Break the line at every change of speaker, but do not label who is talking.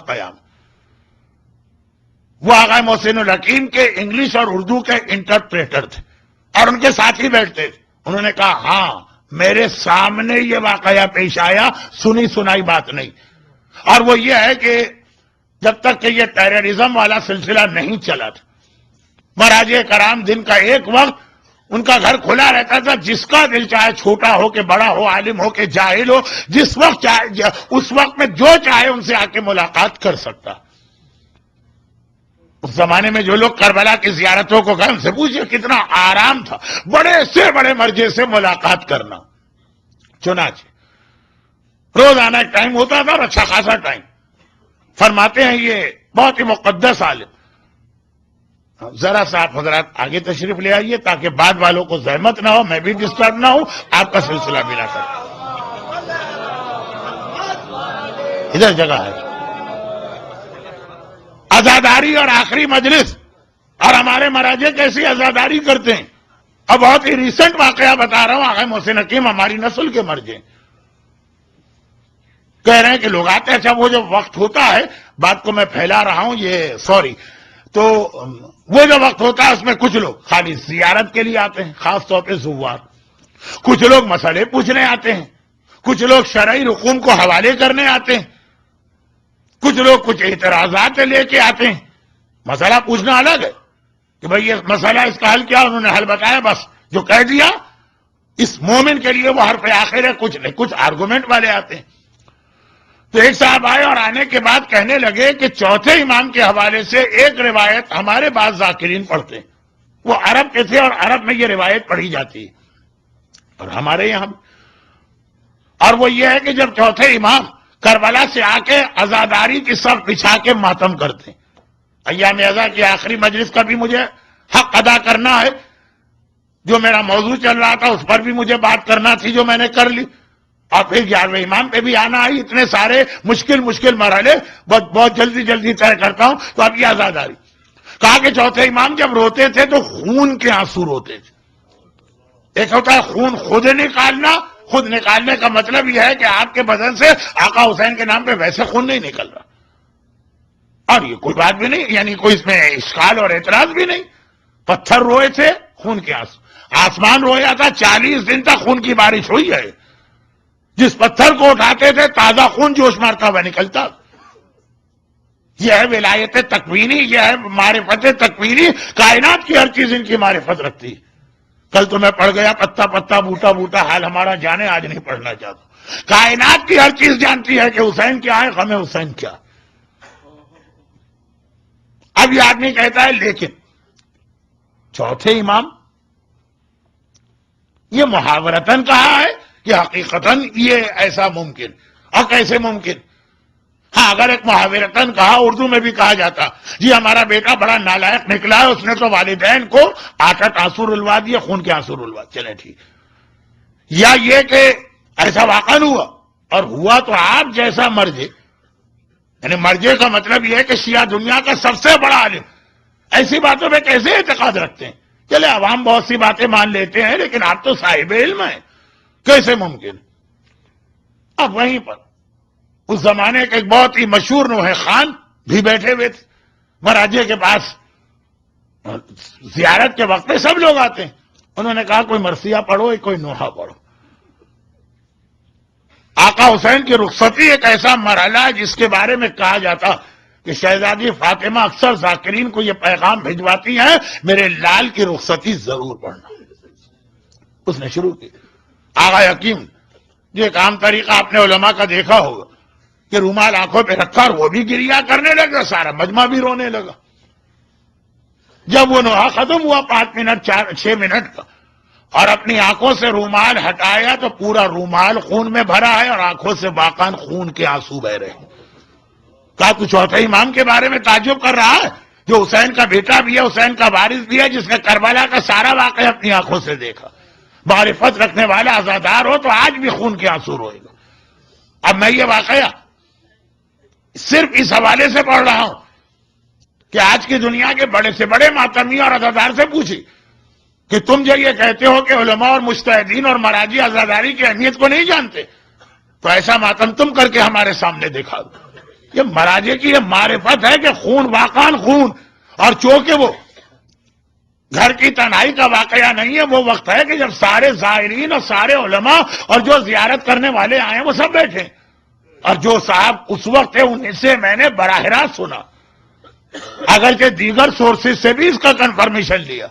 قیام. وہ آغا محسن الحکیم کے انگلش اور اردو کے انٹرپریٹر تھے اور ان کے ساتھ ہی بیٹھتے تھے. انہوں نے کہا ہاں میرے سامنے یہ واقعہ پیش آیا, سنی سنائی بات نہیں, اور وہ یہ ہے کہ جب تک کہ یہ ٹیررزم والا سلسلہ نہیں چلا تھا, مراجع کرام دن کا ایک وقت ان کا گھر کھلا رہتا تھا, جس کا دل چاہے چھوٹا ہو کہ بڑا ہو, عالم ہو کہ جاہل ہو, جس وقت چاہے اس وقت میں جو چاہے ان سے آ کے ملاقات کر سکتا. اس زمانے میں جو لوگ کربلا کی زیارتوں کو گئے ان سے پوچھئے کتنا آرام تھا بڑے سے بڑے مرجع سے ملاقات کرنا. چنانچہ روزانہ ایک ٹائم ہوتا تھا اور اچھا خاصا ٹائم. فرماتے ہیں یہ بہت ہی مقدس عالم. ذرا سا آپ حضرات آگے تشریف لے آئیے تاکہ بعد والوں کو زحمت نہ ہو, میں بھی ڈسٹرب نہ ہوں, آپ کا سلسلہ بھی نہ کریں. ادھر جگہ ہے. عزاداری اور آخری مجلس, اور ہمارے مراجع کیسی عزاداری کرتے ہیں. اب بہت ہی ریسنٹ واقعہ بتا رہا ہوں. آغا محسن حکیم ہماری نسل کے مرجع کہہ رہے ہیں کہ لوگ آتے ہیں. اچھا وہ جو وقت ہوتا ہے, بات کو میں پھیلا رہا ہوں یہ سوری, تو وہ جو وقت ہوتا ہے اس میں کچھ لوگ خالی زیارت کے لیے آتے ہیں, خاص طور پہ زوار. کچھ لوگ مسئلے پوچھنے آتے ہیں, کچھ لوگ شرعی رقوم کو حوالے کرنے آتے ہیں, کچھ لوگ کچھ اعتراضات لے کے آتے ہیں. مسئلہ پوچھنا الگ ہے کہ بھئی یہ مسئلہ اس کا حل کیا, انہوں نے حل بتایا, بس جو کہہ دیا. اس مومن کے لیے وہ حرف آخر ہے, کچھ نہیں. کچھ آرگومنٹ والے آتے ہیں. تو ایک صاحب آئے اور آنے کے بعد کہنے لگے کہ چوتھے امام کے حوالے سے ایک روایت ہمارے بعض ذاکرین پڑھتے ہیں, وہ عرب کے تھے اور عرب میں یہ روایت پڑھی جاتی ہے اور ہمارے یہاں, اور وہ یہ ہے کہ جب چوتھے امام کربلا سے آ کے عزاداری کی صف بچھا کے ماتم کرتے ہیں. ایام عزا کی آخری مجلس کا بھی مجھے حق ادا کرنا ہے. جو میرا موضوع چل رہا تھا اس پر بھی مجھے بات کرنا تھی جو میں نے کر لی, اور پھر 11ویں امام پہ بھی آنا ہے. اتنے سارے مشکل مرحلے بہت جلدی طے کرتا ہوں. تو اب یہ عزاداری کہا کہ چوتھے امام جب روتے تھے تو خون کے آنسو روتے تھے. ایک ہوتا ہے خون خود نکالنا, خود نکالنے کا مطلب یہ ہے کہ آپ کے بدن سے آقا حسین کے نام پہ ویسے خون نہیں نکل رہا, اور یہ کوئی بات بھی نہیں, یعنی کوئی اس میں اشکال اور اعتراض بھی نہیں. پتھر روئے تھے خون کے آنسو, آسمان رویا تھا, 40 دن تک خون کی بارش ہوئی ہے. جس پتھر کو اٹھاتے تھے تازہ خون جوش مارتا ہوا نکلتا. یہ ہے ولایت تکوینی, یہ ہے معرفت تکوینی. کائنات کی ہر چیز ان کی معرفت رکھتی. کل تو میں پڑھ گیا پتا پتا بوٹا بوٹا, حال ہمارا جانے, آج نہیں پڑھنا چاہتا. کائنات کی ہر چیز جانتی ہے کہ حسین کیا ہے, غم حسین کیا. اب یہ آدمی کہتا ہے لیکن چوتھے امام, یہ محاورتاً کہا ہے کہ حقیقتاً یہ ایسا ممکن, اور کیسے ممکن. ہاں اگر ایک محاورتاً کہا, اردو میں بھی کہا جاتا جی ہمارا بیٹا بڑا نالائق نکلا ہے, اس نے تو والدین کو 8 آنسو رلوا دیے, خون کے آنسو رلوا, چلے ٹھیک. یا یہ کہ ایسا واقعہ ہوا, اور ہوا تو آپ جیسا مرجع, یعنی مرجع کا مطلب یہ ہے کہ شیعہ دنیا کا سب سے بڑا عالم, ایسی باتوں پہ کیسے اعتقاد رکھتے ہیں. چلے عوام بہت سی باتیں مان لیتے ہیں, لیکن آپ تو صاحب علم ہیں, کیسے ممکن. اب وہیں پر اس زمانے کے ایک بہت ہی مشہور نوحہ خان بھی بیٹھے ہوئے تھے مراجع کے پاس. زیارت کے وقت پہ سب لوگ آتے ہیں. انہوں نے کہا کوئی مرثیہ پڑھو, کوئی نوحہ پڑھو. آقا حسین کی رخصتی ایک ایسا مرحلہ ہے جس کے بارے میں کہا جاتا کہ شہزادی فاطمہ اکثر ذاکرین کو یہ پیغام بھجواتی ہیں میرے لال کی رخصتی ضرور پڑھنا. اس نے شروع کی. آغا حکیم, یہ ایک عام طریقہ آپ نے علماء کا دیکھا ہوگا کہ رومال آنکھوں پہ رکھا اور وہ بھی گریا کرنے لگا, سارا مجمع بھی رونے لگا. جب وہ نوحہ ختم ہوا 5 منٹ 6 منٹ کا, اور اپنی آنکھوں سے رومال ہٹایا تو پورا رومال خون میں بھرا ہے اور آنکھوں سے باقاً خون کے آنسو بہ رہے ہیں. کہا تو چوتھے امام کے بارے میں تعجب کر رہا ہے جو حسین کا بیٹا بھی ہے, حسین کا وارث بھی ہے, جس نے کربلا کا سارا واقعہ اپنی آنکھوں سے دیکھا. معرفت رکھنے والا عزادار ہو تو آج بھی خون کے آنسو روئے گا. اب میں یہ واقعہ صرف اس حوالے سے پڑھ رہا ہوں کہ آج کی دنیا کے بڑے سے بڑے ماتمی اور عزادار سے پوچھی کہ تم جو یہ کہتے ہو کہ علماء اور مجتہدین اور مراجع عزاداری کی اہمیت کو نہیں جانتے, تو ایسا ماتم تم کر کے ہمارے سامنے دکھا دو. یہ مراجے کی یہ معرفت ہے کہ خون واقعان خون، اور چونکہ وہ گھر کی تنہائی کا واقعہ نہیں ہے، وہ وقت ہے کہ جب سارے زائرین اور سارے علماء اور جو زیارت کرنے والے آئے ہیں وہ سب بیٹھے، اور جو صاحب اس وقت ہے ان سے میں نے براہ راست سنا، اگرچہ دیگر سورسز سے بھی اس کا کنفرمیشن لیا۔